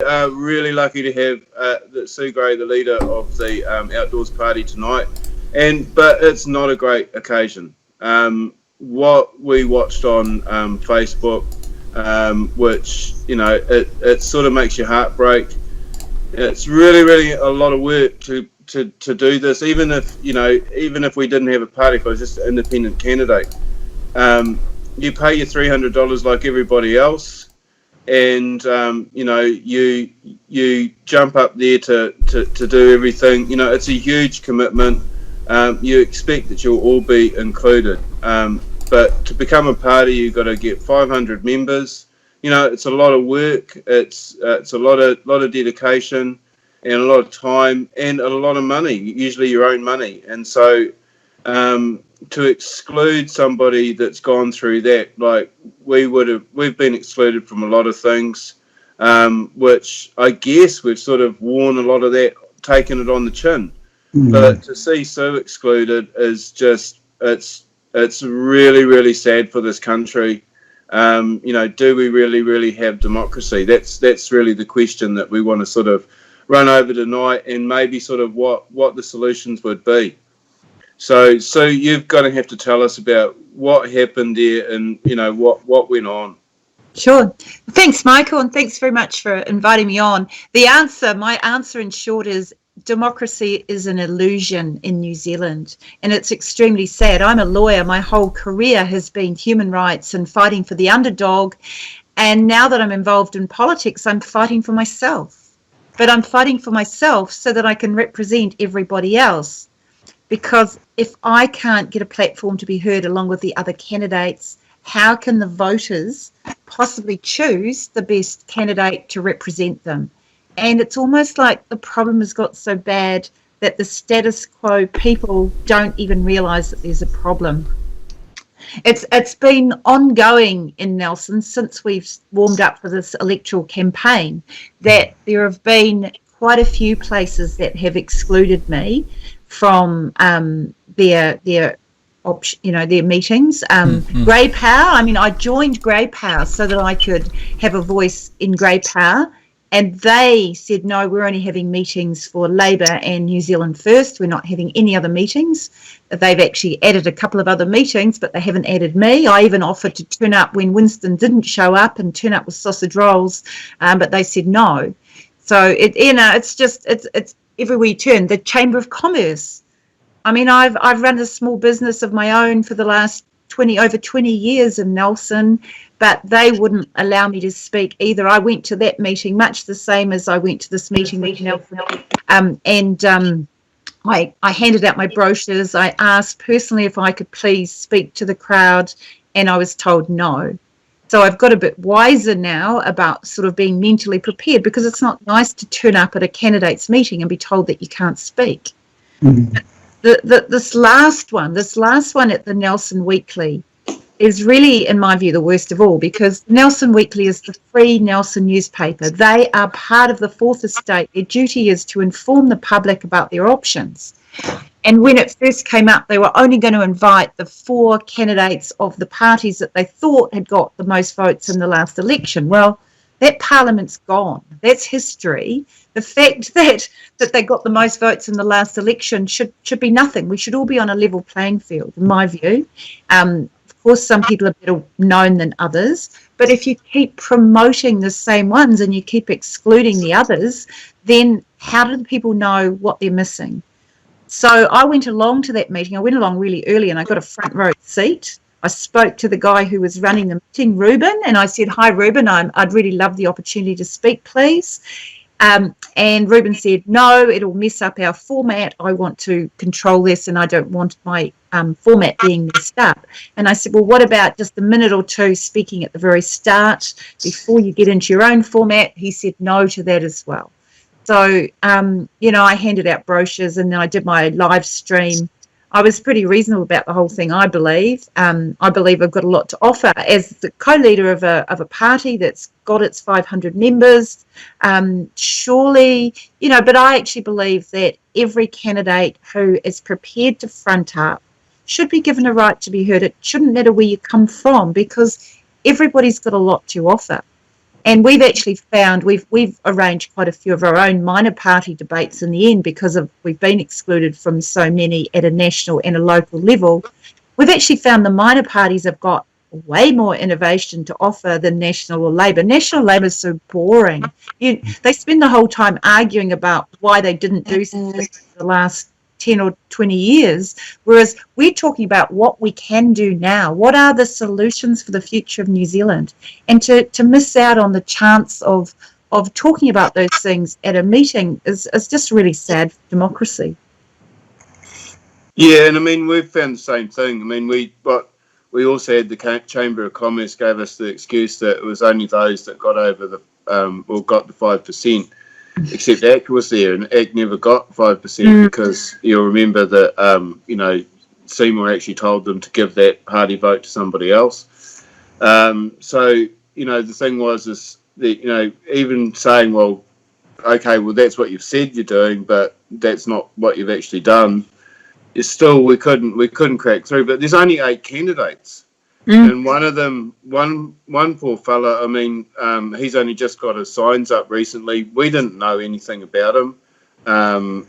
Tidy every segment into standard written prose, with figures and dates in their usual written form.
are really lucky to have Sue Gray, the leader of the outdoors party tonight, but it's not a great occasion. What we watched on Facebook, which it sort of makes your heart break. It's really a lot of work to do this, even if we didn't have a party, if I was just an independent candidate. You pay your $300 like everybody else, and you jump up there to do everything. It's a huge commitment. You expect that you'll all be included, but to become a party, you've got to get 500 members. It's a lot of work. It's a lot of dedication and a lot of time and a lot of money, usually your own money. And so to exclude somebody that's gone through that, like we've been excluded from a lot of things, which I guess we've sort of worn a lot of that, taken it on the chin. Mm-hmm. But to see Sue excluded is just, it's really sad for this country. Do we really have democracy? That's really the question that we want to sort of run over tonight, and maybe sort of what the solutions would be. So you've got to have to tell us about what happened there and what went on. Sure. Thanks, Michael, and thanks very much for inviting me on. My answer in short is democracy is an illusion in New Zealand, and it's extremely sad. I'm a lawyer. My whole career has been human rights and fighting for the underdog, and now that I'm involved in politics, I'm fighting for myself. But I'm fighting for myself so that I can represent everybody else, because if I can't get a platform to be heard along with the other candidates, how can the voters possibly choose the best candidate to represent them? And it's almost like the problem has got so bad that the status quo people don't even realise that there's a problem. It's been ongoing in Nelson since we've warmed up for this electoral campaign, that there have been quite a few places that have excluded me from their meetings. Grey Power, I joined Grey Power so that I could have a voice in Grey Power. And they said, no, we're only having meetings for Labour and New Zealand First. We're not having any other meetings. They've actually added a couple of other meetings, but they haven't added me. I even offered to turn up when Winston didn't show up and turn up with sausage rolls, but they said no. So, it's everywhere you turn. The Chamber of Commerce. I've run a small business of my own for the last over 20 years in Nelson, but they wouldn't allow me to speak either. I went to that meeting much the same as I went to this meeting with Nelson, I handed out my brochures. I asked personally if I could please speak to the crowd, and I was told no. So I've got a bit wiser now about sort of being mentally prepared, because it's not nice to turn up at a candidates meeting and be told that you can't speak. Mm-hmm. This last one at the Nelson Weekly is really, in my view, the worst of all, because Nelson Weekly is the free Nelson newspaper. They are part of the Fourth Estate. Their duty is to inform the public about their options. And when it first came up, they were only going to invite the 4 candidates of the parties that they thought had got the most votes in the last election. Well, that parliament's gone. That's history. The fact that they got the most votes in the last election should be nothing. We should all be on a level playing field, in my view. Of course, some people are better known than others, but if you keep promoting the same ones and you keep excluding the others, then how do the people know what they're missing? So I went along to that meeting. I went along really early and I got a front row seat. I spoke to the guy who was running the meeting, Ruben, and I said, "Hi, Ruben, I'd really love the opportunity to speak, please." And Ruben said, "No, it'll mess up our format. I want to control this and I don't want my format being messed up." And I said, "Well, what about just a minute or two speaking at the very start before you get into your own format?" He said no to that as well. So, I handed out brochures and then I did my live stream. I was pretty reasonable about the whole thing, I believe. I believe I've got a lot to offer as the co-leader of a party that's got its 500 members. Surely, but I actually believe that every candidate who is prepared to front up should be given a right to be heard. It shouldn't matter where you come from, because everybody's got a lot to offer. And we've actually found we've arranged quite a few of our own minor party debates in the end because we've been excluded from so many at a national and a local level. We've actually found the minor parties have got way more innovation to offer than National or Labor. National Labor is so boring. They spend the whole time arguing about why they didn't do something in the last 10 or 20 years, whereas we're talking about what we can do now. What are the solutions for the future of New Zealand? And to miss out on the chance of talking about those things at a meeting is just really sad for democracy. Yeah, and I mean, we've found the same thing. I mean, we also had the Chamber of Commerce gave us the excuse that it was only those that got over the or got the 5%. Except ACT was there, and ACT never got 5% because you'll remember that Seymour actually told them to give that party vote to somebody else. So the thing is that even saying, well, okay, well that's what you've said you're doing, but that's not what you've actually done. Is still we couldn't crack through. But there's only 8 candidates. And one of them, one poor fella, I mean, he's only just got his signs up recently. We didn't know anything about him. But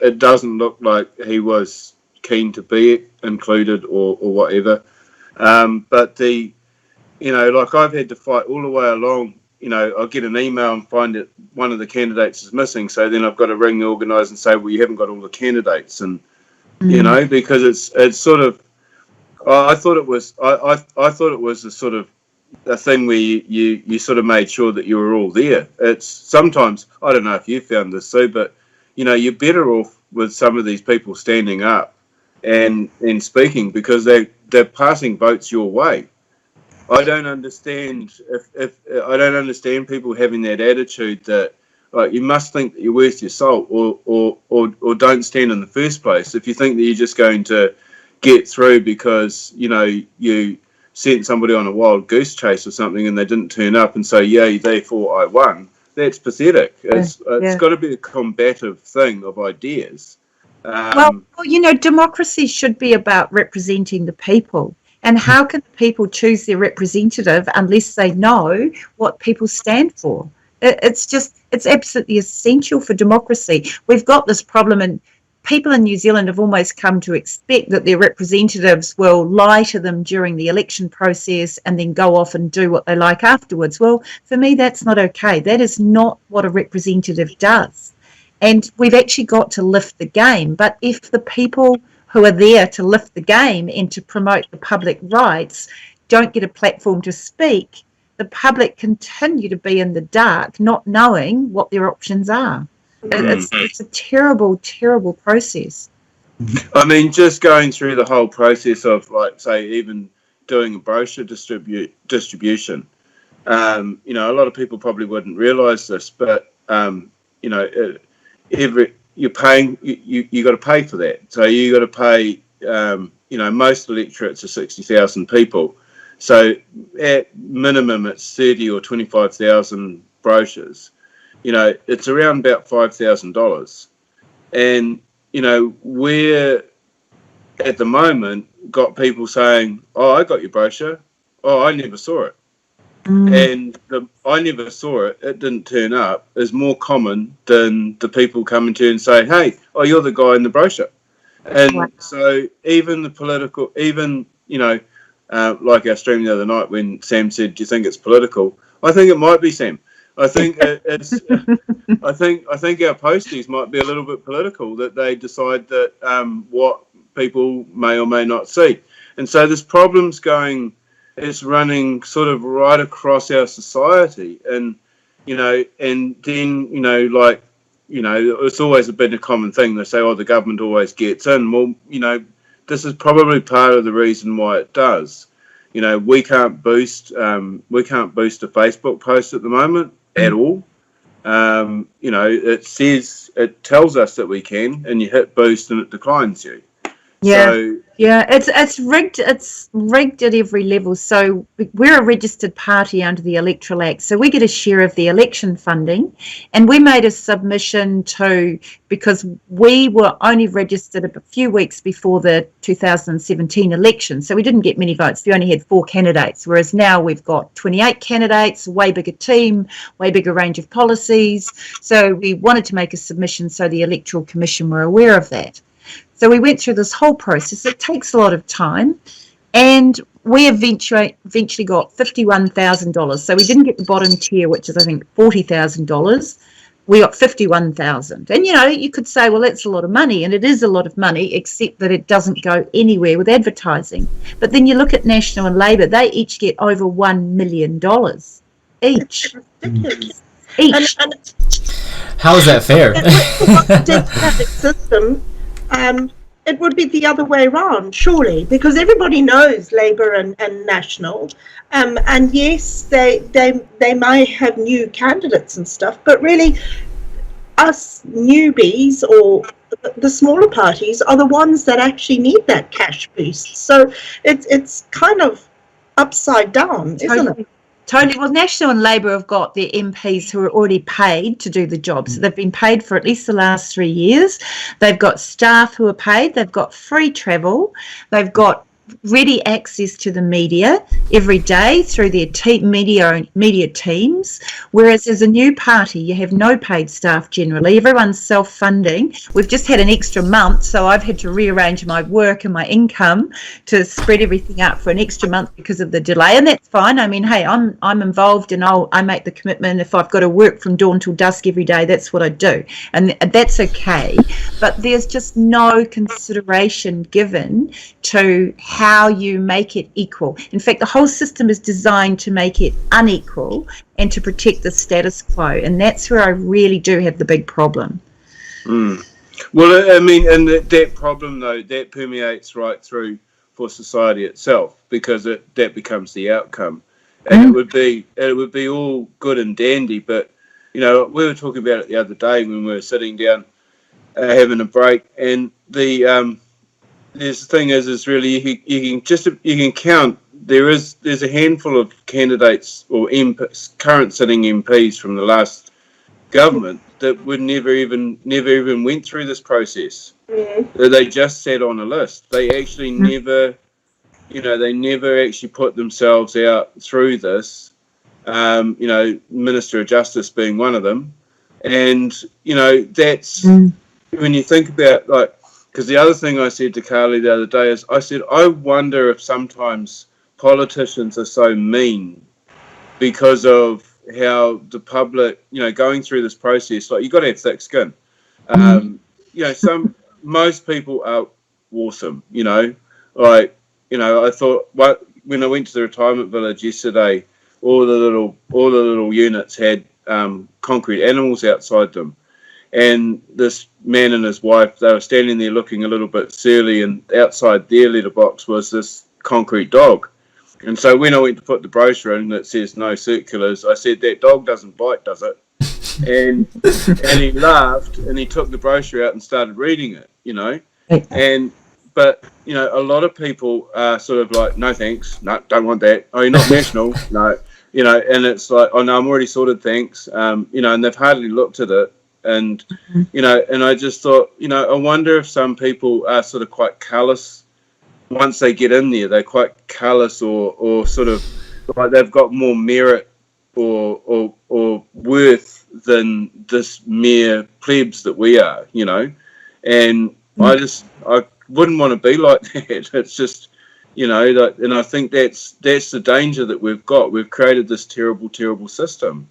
it doesn't look like he was keen to be included or whatever. But like I've had to fight all the way along. I'll get an email and find that one of the candidates is missing. So then I've got to ring the organiser and say, well, you haven't got all the candidates. And, because it's sort of, I thought it was a sort of a thing where you sort of made sure that you were all there. It's sometimes, I don't know if you found this too, but you're better off with some of these people standing up and speaking because they're passing votes your way. I don't understand I don't understand people having that attitude that you must think that you're worth your salt or don't stand in the first place. If you think that you're just going to get through because you sent somebody on a wild goose chase or something and they didn't turn up and say, yay, therefore I won, that's pathetic. It's got to be a combative thing of ideas. Well, democracy should be about representing the people. And how can people choose their representative unless they know what people stand for? It's absolutely essential for democracy. We've got this problem, and people in New Zealand have almost come to expect that their representatives will lie to them during the election process and then go off and do what they like afterwards. Well, for me, that's not okay. That is not what a representative does. And we've actually got to lift the game. But if the people who are there to lift the game and to promote the public rights don't get a platform to speak, the public continue to be in the dark, not knowing what their options are. It's a terrible, terrible process. I mean, just going through the whole process of, like, say, even doing a brochure distribution. A lot of people probably wouldn't realise this, but you're paying. You got to pay for that. So you got to pay. Most electorates are 60,000 people. So at minimum, it's 30 or 25,000 brochures. It's around about $5,000, and we're at the moment got people saying, "Oh, I got your brochure. Oh, I never saw it," and "I never saw it. It didn't turn up" is more common than the people coming to you and say, "Hey, oh, you're the guy in the brochure," and so even the political, like our stream the other night when Sam said, "Do you think it's political?" I think it might be, Sam. I think it's. I think our posties might be a little bit political, that they decide that what people may or may not see, and so this problem's going. It's running sort of right across our society, and and then it's always been a common thing. They say, "Oh, the government always gets in." Well, this is probably part of the reason why it does. We can't boost a Facebook post at the moment at all. It tells us that we can, and you hit boost and it declines you. Yeah. So Yeah, it's rigged. It's rigged at every level. So we're a registered party under the Electoral Act, so we get a share of the election funding, and we made a submission to, because we were only registered a few weeks before the 2017 election, so we didn't get many votes. We only had 4 candidates, whereas now we've got 28 candidates, a way bigger team, way bigger range of policies. So we wanted to make a submission so the Electoral Commission were aware of that. So we went through this whole process. It takes a lot of time, and we eventually got $51,000. So we didn't get the bottom tier, which is I think $40,000. We got 51,000. And you could say, well, that's a lot of money, and it is a lot of money, except that it doesn't go anywhere with advertising. But then you look at National and Labor; they each get over $1 million each. Ridiculous. Each. And How is that fair? the democratic system, it would be the other way around, surely, because everybody knows Labour and National, and yes, they may have new candidates and stuff, but really, us newbies or the smaller parties are the ones that actually need that cash boost. So it's kind of upside down, isn't it? Totally. Well, National and Labor have got their MPs who are already paid to do the job. So they've been paid for at least the last 3 years. They've got staff who are paid. They've got free travel. They've got ready access to the media every day through their media teams, whereas as a new party you have no paid staff generally. Everyone's self-funding. We've just had an extra month, so I've had to rearrange my work and my income to spread everything out for an extra month because of the delay, and that's fine. I mean, hey, I'm involved, and I make the commitment. If I've got to work from dawn till dusk every day, that's what I do, and that's okay. But there's just no consideration given to how you make it equal. In fact, the whole system is designed to make it unequal and to protect the status quo, and that's where I really do have the big problem. Well, I mean, and that problem though, that permeates right through for society itself, because that becomes the outcome, and it would be all good and dandy, but we were talking about it the other day when we were sitting down having a break, and the thing is really you can count. There's a handful of candidates or current sitting MPs from the last government that would never even went through this process. They just sat on a list. They actually never, they never actually put themselves out through this. Minister of Justice being one of them, and that's when you think about because the other thing I said to Carly the other day is, I said, I wonder if sometimes politicians are so mean because of how the public, going through this process, you've got to have thick skin. Most people are awesome, I thought, when I went to the retirement village yesterday, all the little units had concrete animals outside them. And this man and his wife, they were standing there looking a little bit surly, and outside their letterbox was this concrete dog. And so when I went to put the brochure in that says no circulars, I said, that dog doesn't bite, does it? And he laughed, and he took the brochure out and started reading it, But a lot of people are sort of like, no thanks, no, don't want that. Oh, you're not national, no, and it's like, oh no, I'm already sorted, thanks. And they've hardly looked at it. And and I just thought, I wonder if some people are sort of quite callous once they get in there. They're quite callous, or sort of like they've got more merit or worth than this mere plebs that we are, And I wouldn't want to be like that. It's just, and I think that's the danger that we've got. We've created this terrible, terrible system.